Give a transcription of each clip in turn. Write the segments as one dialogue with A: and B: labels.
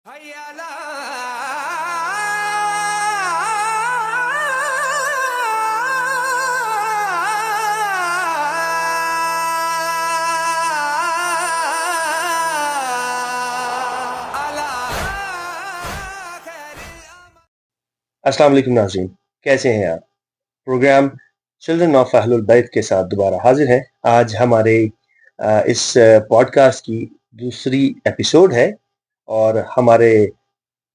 A: अस्सलाम वालेकुम नाज़रीन, कैसे हैं आप? प्रोग्राम चिल्ड्रन ऑफ अहलुल बैत के साथ दोबारा हाजिर है। आज हमारे इस पॉडकास्ट की दूसरी एपिसोड है और हमारे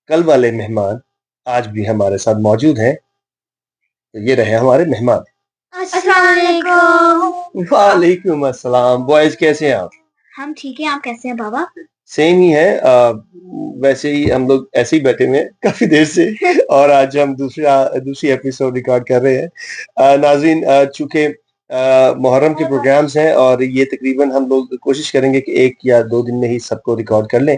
A: कल वाले मेहमान आज भी हमारे साथ मौजूद हैं। तो ये रहे हमारे मेहमान।
B: अस्सलाम वालेकुम।
A: वालेकुम अस्सलाम। बॉयज कैसे हैं आप?
B: हम ठीक हैं, आप कैसे हैं बाबा?
A: सेम ही है। वैसे ही हम लोग ऐसे ही बैठे हुए हैं काफी देर से और आज हम दूसरी एपिसोड रिकॉर्ड कर रहे हैं। नाज़रीन, चूंकि मुहर्रम के प्रोग्राम्स हैं और ये तकरीबन हम लोग कोशिश करेंगे कि 1 या 2 दिन में ही सबको रिकॉर्ड कर लें।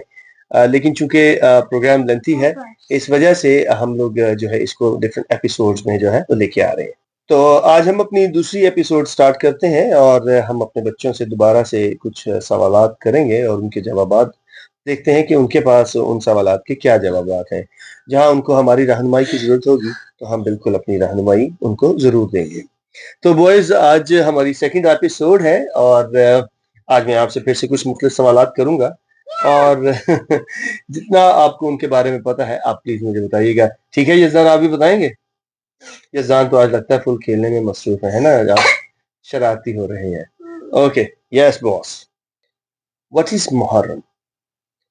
A: लेकिन चूंकि प्रोग्राम लेंथी है, इस वजह से हम लोग जो है इसको डिफरेंट एपिसोड्स में जो है वो लेके आ रहे हैं। तो आज हम अपनी दूसरी एपिसोड स्टार्ट करते हैं और हम अपने बच्चों से दोबारा से कुछ सवालात करेंगे और उनके जवाबात देखते हैं कि उनके पास उन सवालात के क्या जवाबात हैं। जहां उनको हमारी रहनुमाई की ज़रूरत होगी, तो हम बिल्कुल अपनी रहनुमाई उनको ज़रूर देंगे। तो बॉयज़, आज हमारी सेकंड एपिसोड है और आज मैं आपसे फिर से कुछ मुख्तलिफ सवालात करूँगा और जितना आपको उनके बारे में पता है, आप प्लीज़ मुझे बताइएगा। ठीक है यज़दान, आप भी बताएँगे? यज़दान तो आज लगता है फुल खेलने में मसरूफ़ है ना? आप शरारती हो रहे हैं। Okay, yes boss. What is Muharram?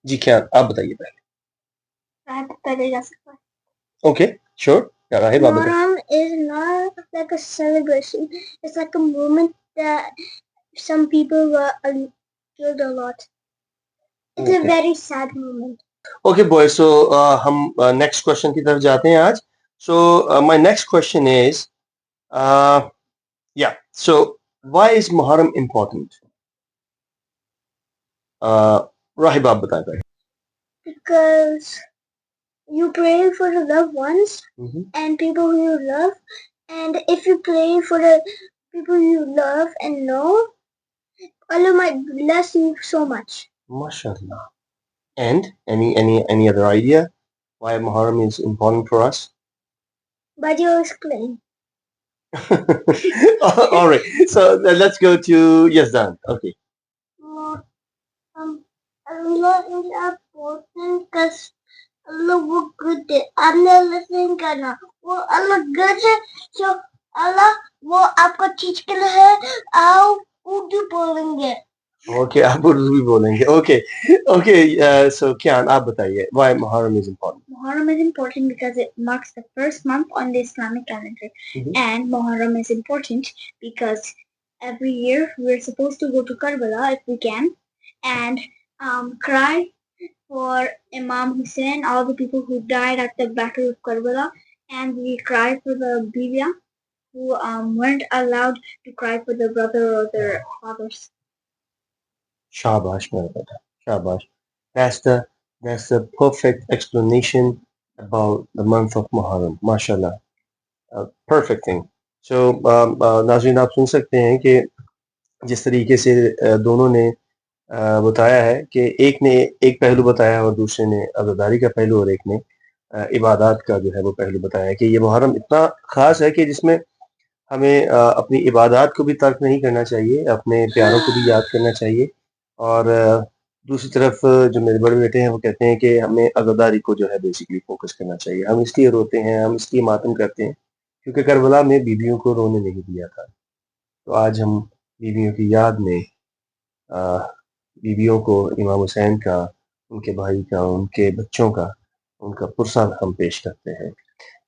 A: जी क्या आप बताइए पहले।
B: पहले जा सकता है।
A: Okay, sure. क्या राहिब आप बताइए।
B: Muharram is not like a celebration. It's like a moment that some people were killed a lot. It's a
A: Okay.
B: very sad moment.
A: Okay boy, so हम नेक्स्ट क्वेश्चन की तरफ जाते हैं आज। So my next question is या so why is Muharram important? Rahib आप बताएं पहले।
B: Because you pray for the loved ones
A: Mhm.
B: and people who you love, and if you pray for the people you love and know, Allah might bless you so much.
A: MashaAllah. And any other idea why Muharram is important for us?
B: But you explain.
A: All right. So let's go to Yazdan. Okay.
B: Allah is important because Allah वो good है. Allah listen करना. वो Allah good है. So Allah वो आपको teach के लिए है. आप उर्दू बोलेंगे.
A: Okay, आप उर्दू भी बोलेंगे. Okay, okay. So Kian, आप बताइए why Muharram is important?
B: Muharram is important because it marks the first month on the Islamic calendar.
A: Mhm.
B: And Muharram is important because every year we're supposed to go to Karbala if we can and cry for Imam Hussein, all the people who died at the Battle of Karbala, and we cry for the Bilia who weren't allowed to cry for their brother or their fathers.
A: Shabash, मेरा बेटा. Shabash. That's the perfect explanation about the month of Muharram. MashaAllah. Perfect thing. So नाज़रीन, आप सुन सकते हैं कि जिस तरीके से दोनों ने बताया है कि एक ने एक पहलू बताया और दूसरे ने अज़ादारी का पहलू और एक ने इबादत का जो है वो पहलू बताया कि ये मुहर्रम इतना ख़ास है कि जिसमें हमें अपनी इबादत को भी तर्क नहीं करना चाहिए, अपने प्यारों को भी याद करना चाहिए और दूसरी तरफ जो मेरे बड़े बेटे हैं वो कहते हैं कि हमें अज़ादारी को जो है बेसिकली फ़ोकस करना चाहिए। हम इसलिए रोते हैं, हम इसलिए मातम करते हैं क्योंकि करबला में बीवियों को रोने नहीं दिया था। तो आज हम बीवियों की याद में अ, बीवियों को, इमाम हुसैन का, उनके भाई का, उनके बच्चों का, उनका पुरसा हम पेश करते हैं।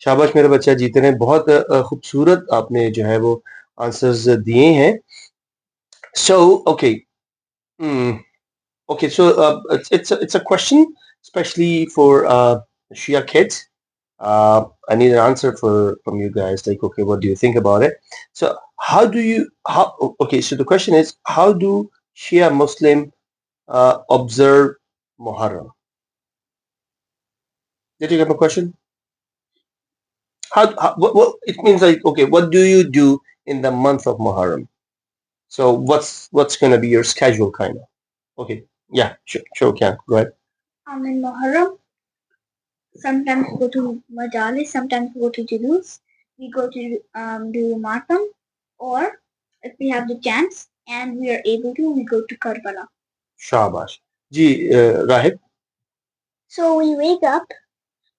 A: शाबाश मेरा बच्चा, जीते रहे। बहुत खूबसूरत आपने जो है वो आंसर्स दिए हैं। So okay, okay, so it's a question especially for Shia kids. I need an answer from you guys. Like, okay, what do you think about it? So, okay, so the question is, how do Shia Muslim observe Muharram? Did you get my question? What it means, like, okay, what do you do in the month of Muharram? So what's gonna be your schedule, kind of? Okay, yeah, sure, can go ahead.
B: In Muharram, Sometimes we go to Majalis, sometimes we go to Julus. We go to do Matam, or if we have the chance and we are able to, we go to Karbala.
A: शाबाश जी राहिब
B: So we wake up,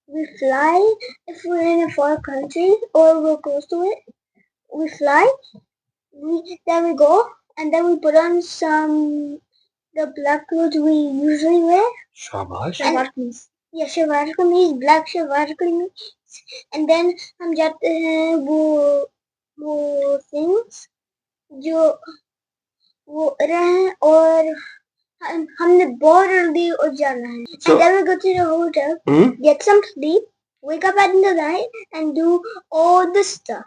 B: we fly. If we're in a far country or we're close to it, we fly. Then we go, and then we put on the black clothes we usually wear.
A: शाबाश
B: Shalwar kameez. Yeah, shalwar kameez, black shalwar kameez. And then हम जाते हैं वो things जो वो रहे और हमने बहुत जल्दी उठ जाना है.
A: So-
B: And then we go to the hotel, get some sleep, wake up at the night, and do all the stuff.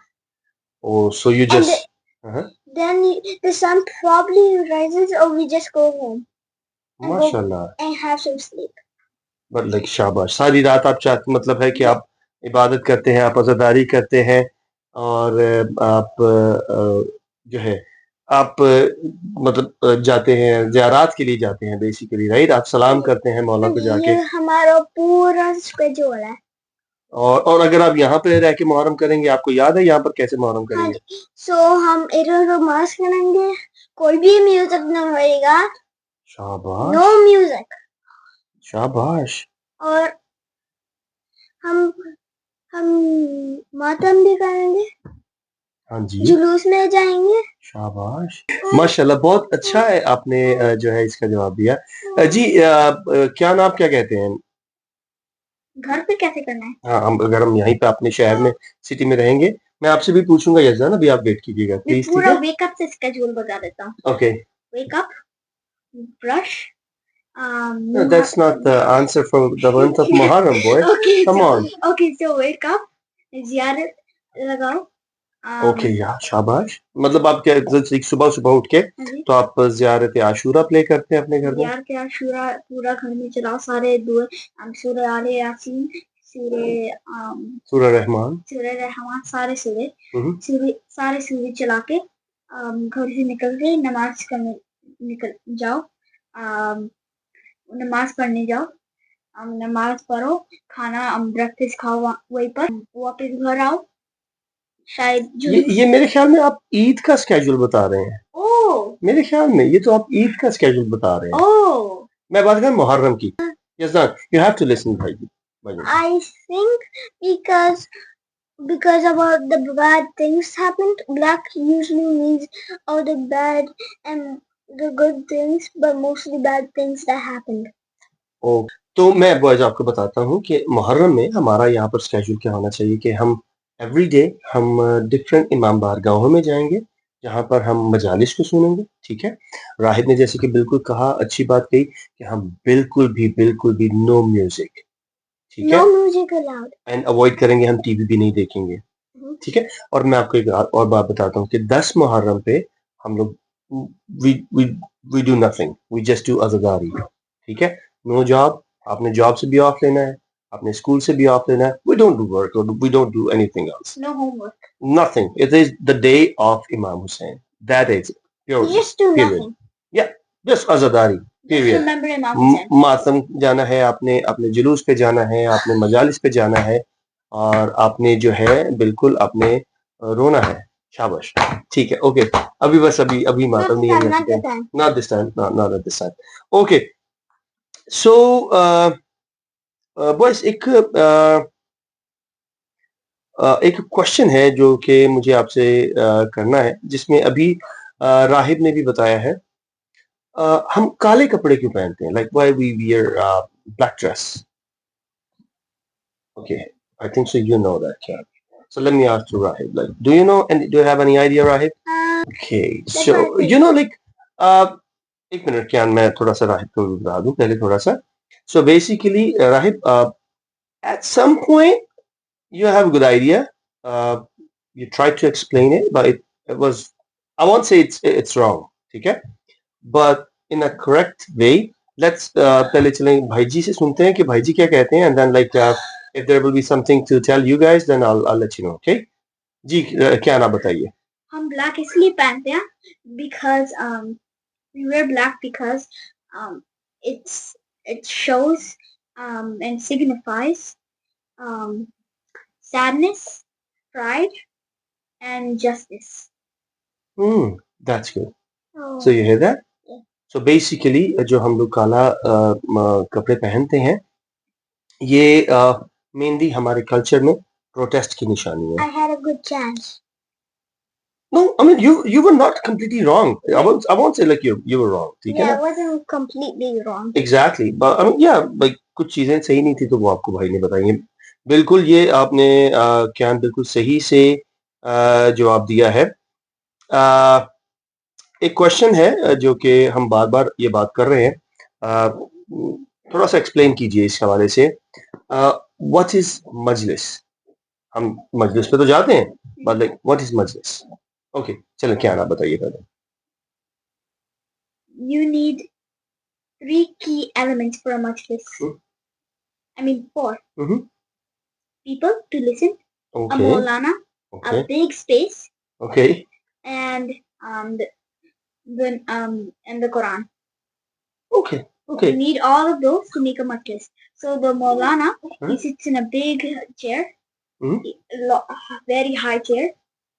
A: oh so you
B: And
A: just
B: then the sun probably rises, or we just go home and go
A: माशाल्लाह
B: and have some sleep.
A: But like शाबाश सारी रात आप चाहते मतलब है कि आप इबादत करते हैं आप अज़ादारी करते हैं और आप जो है आप मतलब जाते हैं ज़ियारात के लिए जाते हैं बेसिकली राइट आप सलाम करते हैं मौला को जाके
B: ये हमारा पूरा स्केड्यूल है.
A: और अगर आप यहाँ पे रह के मुहर्रम करेंगे आपको याद है यहाँ पर कैसे मुहर्रम
B: हाँ
A: करेंगे
B: जी. So हम इधर मास करेंगे, कोई भी म्यूजिक ना होएगा.
A: शाबाश
B: नो म्यूजिक.
A: शाबाश
B: और हम मातम भी करेंगे,
A: हाँ जी
B: जुलूस में जाएंगे.
A: शाबाश माशाल्लाह बहुत अच्छा है आपने जो है इसका जवाब दिया जी क्या नाम क्या कहते हैं
B: घर पे कैसे करना है?
A: हाँ हम अगर हम यहीं पे अपने शहर में सिटी में रहेंगे मैं आपसे भी पूछूंगा यजदान अभी आप वेट कीजिएगा
B: मैं
A: प्लीज ठीक
B: पूरा
A: है
B: वेकअप से स्केड्यूल बता देता हूँ.
A: Okay
B: Wake up, brush.
A: no, that's not the answer for the month of Muharram boy
B: Okay,
A: come on
B: okay, so wake up, ज़ियारत लगाओ.
A: ओके या शाबाश मतलब आप क्या सुबह सुबह उठ के तो आप ज़ियारत आशूरा प्ले करते हैं अपने घर में
B: ज़ियारत आशूरा पूरा घर में चलाओ. सारे दुआ सूरह आले यासीन,
A: सूरह रहमान
B: सारे सूरे चला के घर से निकल के नमाज करने निकल जाओ. नमाज पढ़ने जाओ. नमाज पढ़ो, खाना ब्रेकफास्ट खाओ वहीं पर. वापस घर आओ. शायद
A: ये मेरे ख्याल में आप ईद का स्केड्यूल बता रहे हैं
B: ओह
A: मेरे ख्याल में ये तो आप ईद का स्केड्यूल बता रहे हैं
B: ओह
A: मैं बात कर रहा हूं मुहर्रम की Yazdan you have to listen भाई
B: I think because about the bad things happened, black usually means all the bad and the good things, but mostly bad things that happened.
A: ओ तो मैं बॉयज आपको बताता हूँ कि मुहर्रम में हमारा यहाँ पर स्केड्यूल क्या होना चाहिए कि हम एवरी डे हम डिफरेंट इमाम बारगाहों में जाएंगे जहाँ पर हम मजालिस को सुनेंगे ठीक है राहिद ने जैसे कि बिल्कुल कहा अच्छी बात कही कि हम बिल्कुल भी नो म्यूजिक ठीक है
B: No music allowed.
A: And avoid करेंगे हम टीवी भी नहीं देखेंगे ठीक है और मैं आपको एक और बात बताता हूँ कि 10 मुहर्रम पे हम लोग we do nothing we just do अज़ादारी ठीक है नो जॉब आपने जॉब से भी ऑफ लेना है आपने स्कूल से भी ऑफ लेना है we don't do work we don't do anything else
B: No homework.
A: Nothing it is the day off Imam Hussain that is
B: You just do nothing.
A: या जस्ट अज़ादारी
B: Just
A: period
B: remember Imam Hussain.
A: मातम जाना है आपने अपने जुलूस पे जाना है आपने मजालिस पे जाना है और आपने जो है बिल्कुल आपने रोना है शाबाश ठीक है ओके अभी बस अभी मातम नहीं
B: Not this time.
A: not this time not at this time okay so boys एक क्वेश्चन है जो कि मुझे आपसे करना है जिसमें अभी राहिब ने भी बताया है हम काले कपड़े क्यों पहनते हैं like why we wear black dress okay I think so you know that क्या so let me ask you Rahib like do you know and do you have any idea Rahib okay so you know like एक minute क्या मैं थोड़ा सा राहिब को बता दूं पहले थोड़ा सा so basically Rahib at some point you have a good idea you tried to explain it but it was I won't say it's wrong ठीक है but in a correct way let's पहले चलें भाई जी से सुनते हैं कि भाई जी क्या कहते हैं and then like if there will be something to tell you guys then I'll let you know okay जी क्या ना बताइए
B: हम black इसलिए पहनते हैं because we wear black because it shows and signifies sadness, pride, and justice.
A: That's good.
B: Oh.
A: So you hear that?
B: Yeah.
A: So basically जो हम लोग काला कपड़े पहनते हैं ये मेनली हमारे कल्चर में प्रोटेस्ट की निशानी है.
B: I had a good chance.
A: No, I mean you were not completely wrong. I won't say like you were wrong. ठीक है
B: Yeah,
A: ना?
B: I wasn't completely wrong.
A: Exactly. But I mean yeah, like कुछ चीजें सही नहीं थी तो वो आपको भाई ने बताई हैं. बिल्कुल ये आपने क्या बिल्कुल सही से जवाब दिया है. अ, एक क्वेश्चन है जो कि हम बार-बार ये बात कर रहे हैं. थोड़ा सा एक्सप्लेन कीजिए इस हवाले से. व्हाट इज मजलिस? हम मजलिस पे तो जाते हैं, but like what is Majlis? Okay, चलो क्या ना बताइए पहले.
B: You need 3 key elements for a majlis. I mean 4.
A: Mhm.
B: People to listen, a
A: Okay.
B: Maulana,
A: Okay.
B: a big space,
A: Okay.
B: and the Quran.
A: Okay. Okay.
B: You need all of those to make a majlis. So the Maulana,
A: Huh?
B: he sits in a big chair,
A: Mhm.
B: very high chair,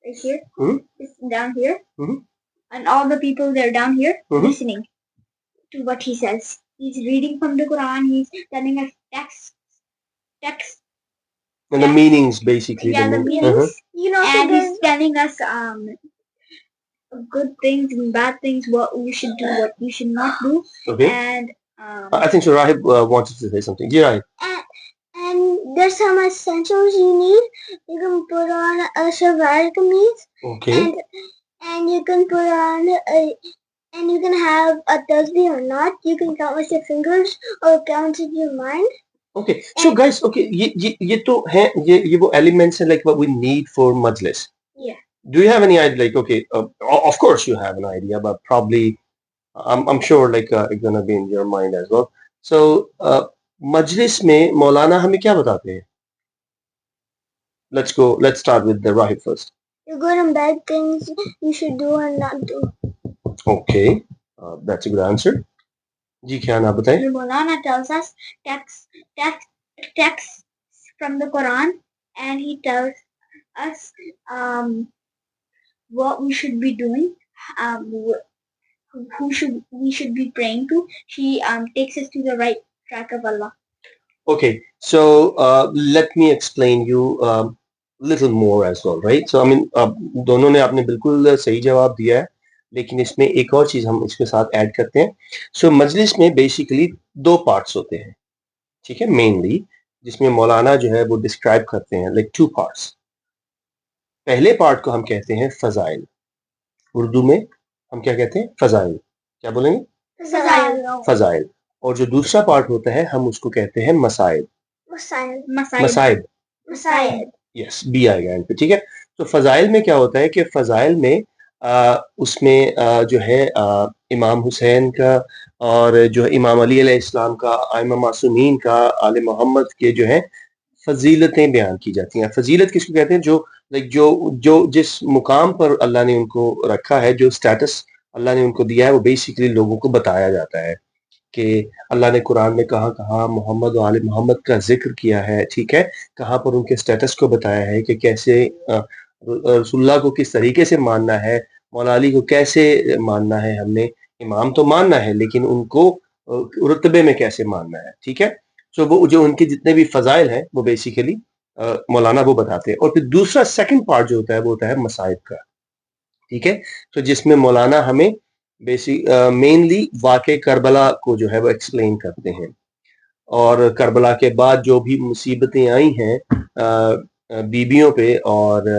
B: right here,
A: Mhm.
B: It's down here,
A: Mhm.
B: and all the people they're down here
A: Mhm.
B: listening to what he says. He's reading from the Quran. He's telling us text.
A: And the meanings basically.
B: Yeah, the meanings.
A: Uh-huh.
B: And he's telling us good things and bad things, what we should do, what we should not do.
A: Okay.
B: And
A: I think so Rahib wanted to say something. Yeah, Rahib.
B: and there's some essentials you need. You can put on a shalwar kameez.
A: Okay.
B: And you can put on and you can have a tasbih or not. You can count with your fingers or count with your mind.
A: Okay, so guys, okay, ये तो है ये वो elements हैं like what we need for majlis.
B: Yeah.
A: Do you have any idea? Like, okay, of course you have an idea, but probably I'm sure like it's gonna be in your mind as well. So majlis में मौलाना हमें क्या बताते हैं? Let's start with the Rahib first.
B: The good and bad things you should do and not do.
A: Okay, that's a good answer. जी क्या आप बताएं?
B: The Maulana tells us texts from the Quran, and he tells us what we should be doing, we should be praying to. She takes us to the right track of Allah.
A: Okay, so let me explain you little more as well, right? So I mean दोनों ने आपने बिल्कुल सही जवाब दिया है, लेकिन इसमें एक और चीज हम इसके साथ ऐड करते हैं. सो मजलिस में बेसिकली 2 पार्ट्स होते हैं, ठीक है, मेनली जिसमें मौलाना जो है वो डिस्क्राइब करते हैं लाइक 2 पार्ट्स. पहले पार्ट को हम कहते हैं फजाइल. उर्दू में हम क्या कहते हैं? फजाइल. क्या बोलेंगे? फजाइल. और जो दूसरा पार्ट होता है हम उसको कहते हैं मसाइब. मसाइब. यस, बी आएगा एंड पे, ठीक है. तो फजाइल में क्या होता है कि फजाइल में उसमें जो है इमाम हुसैन का और जो इमाम अली अलैहिस्सलाम का, आइमा मासूमीन का, आले मोहम्मद के जो है फजीलतें बयान की जाती हैं. फजीलत किसको कहते हैं? जो लाइक जो जिस मुकाम पर अल्लाह ने उनको रखा है, जो स्टेटस अल्लाह ने उनको दिया है, वो बेसिकली लोगों को बताया जाता है कि अल्लाह ने कुरान में कहाँ-कहाँ मोहम्मद और आले मोहम्मद का ज़िक्र किया है, ठीक है? कहाँ पर उनके स्टेटस को बताया है कि कैसे रसूलुल्लाह को किस तरीके से मानना है, मौला अली को कैसे मानना है हमने. इमाम तो मानना है लेकिन उनको रुतबे में कैसे मानना है, ठीक है? सो वो जो उनके जितने भी फजाइल हैं वो बेसिकली मौलाना वो बताते हैं. और फिर दूसरा सेकंड पार्ट जो होता है वो होता है मसाइब का, ठीक है? तो जिसमें मौलाना हमें मेनली वाक़े करबला को जो है वो एक्सप्लेन करते हैं, और करबला के बाद जो भी मुसीबतें आई हैं बीबियों पे और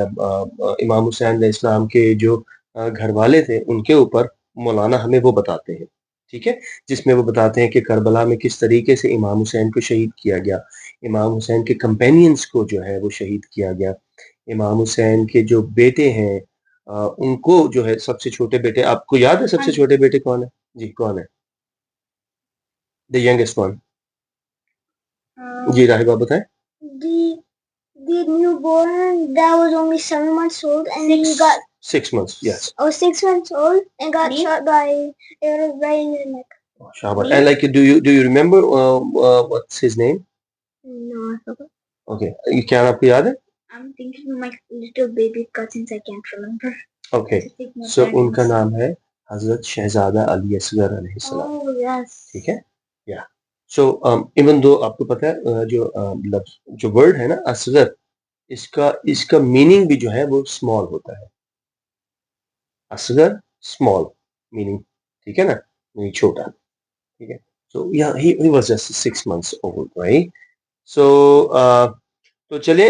A: इमाम हुसैन अलैहिस्सलाम के जो घर वाले थे उनके ऊपर मौलाना हमें वो बताते हैं, ठीक है? जिसमें वो बताते हैं कि करबला में किस तरीके से इमाम हुसैन को शहीद किया गया, इमाम हुसैन के कंपेनियंस को जो है वो शहीद किया गया, इमाम हुसैन के जो बेटे हैं उनको जो है सबसे छोटे बेटे, आपको याद है सबसे छोटे बेटे कौन है? जी, कौन है? The youngest one. जी राहिब आप बताएं.
B: The newborn that was only 7 months old and he got
A: 6 months, yes.
B: 6 months old and got shot by right in his neck.
A: Shabash. And like, do you remember what's his name?
B: No, I forgot.
A: Okay, ये क्या आपको याद है?
B: I'm thinking of my little baby cousins. I can't remember.
A: Okay,
B: Just think my
A: सो उनका
B: parents.
A: नाम है हज़रत शहज़ादा अली असगर अलैहिस्सलाम,
B: Oh yes.
A: ठीक है? या सो इवन दो आपको पता है जो लफ्ज़ जो वर्ड है ना असगर, इसका इसका मीनिंग भी जो है वो स्मॉल होता है। असगर स्मॉल मीनिंग, ठीक है ना? मीनिंग छोटा, ठीक है? So yeah he was just 6 months old, right? So तो चलिए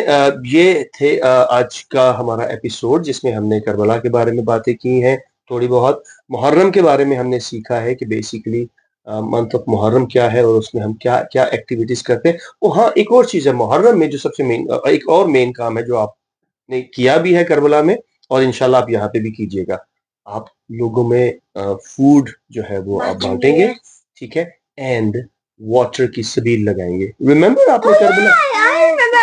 A: ये थे आज का हमारा एपिसोड जिसमें हमने करबला के बारे में बातें की हैं, थोड़ी बहुत मुहर्रम के बारे में हमने सीखा है कि बेसिकली मंथ ऑफ मुहर्रम क्या है और उसमें हम क्या-क्या एक्टिविटीज़ करते हैं। हाँ, एक और चीज़ है मुहर्रम में जो सबसे मेन एक और मेन काम है जो आपने किया भी है करबला में और इंशाल्लाह आप यहाँ पे भी कीजिएगा। आप लोगों में फूड जो है वो आप बाँटेंगे,
B: Yes.
A: ठीक है? एंड वाटर की सबील लगाएँगे। रिमेंबर आपने Karbala
B: I remember.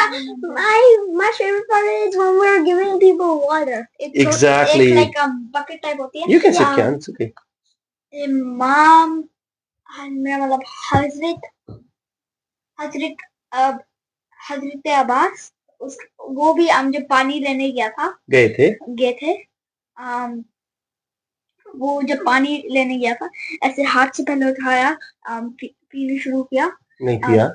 B: My favorite part is when we're giving people water. It's
A: Exactly.
B: It's like a bucket type होती है.
A: You can sit
B: Yeah.
A: down, it's okay.
B: इमाम मेरा मतलब हजरत अब हजरत अब्बास उस वो भी हम जब पानी लेने
A: गए थे?
B: गए थे वो जब पानी लेने गया था ऐसे हाथ से पहले उठाया पीने शुरू किया
A: नहीं पिया?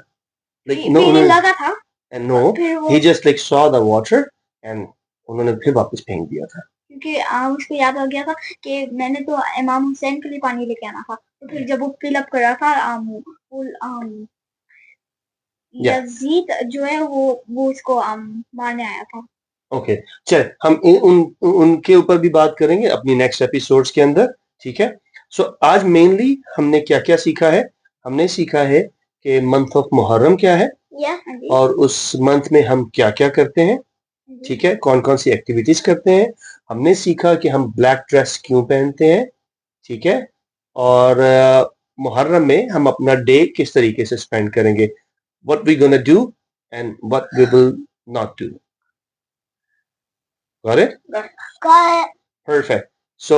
A: Like no,
B: पीने
A: उन्होंने
B: लगा था
A: and no,
B: फिर वो
A: he just like saw the water and उन्होंने फिर वापस फेंक दिया था।
B: क्योंकि उसको याद आ गया था कि मैंने तो इमाम हुसैन के लिए पानी लेके आना था तो फिर जब वो फिल अप कर रहा था वो
A: Yeah.
B: यजीद जो है वो उसको मारने आया था।
A: ओके, चल हम उनके ऊपर भी बात करेंगे अपनी नेक्स्ट एपिसोड्स के अंदर, ठीक है? सो आज मेनली हमने क्या-क्या सीखा है? हमने सीखा है कि मंथ ऑफ मुहर्रम क्या है और उस मंथ में हम क्या-क्या करते हैं, ठीक है? कौन-कौन सी एक्टिविटीज करते हैं? हमने सीखा कि हम ब्लैक ड्रेस क्यों पहनते हैं, ठीक है? और मुहर्रम में हम अपना डे किस तरीके से स्पेंड करेंगे, what we gonna do and what we will not do. Got it?
B: Got
A: perfect. So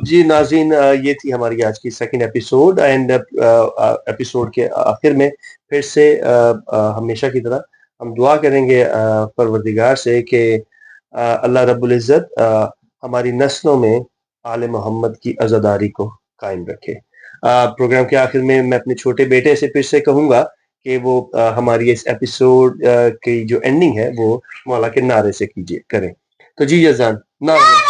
A: जी नाज़रीन ये थी हमारी आज की सेकंड एपिसोड एंड एपिसोड के आखिर में फिर से हमेशा की तरह हम दुआ करेंगे परवरदिगार से कि अल्लाह रब्बुल इज़्ज़त हमारी नस्लों में आले मोहम्मद की अज़ादारी को कायम रखे। प्रोग्राम के आखिर में मैं अपने छोटे बेटे से फिर से कहूँगा कि वो हमारी इस एपिसोड की जो एंडिंग है वो मौला के नारे से कीजिए करें। तो जी यज़ान नारा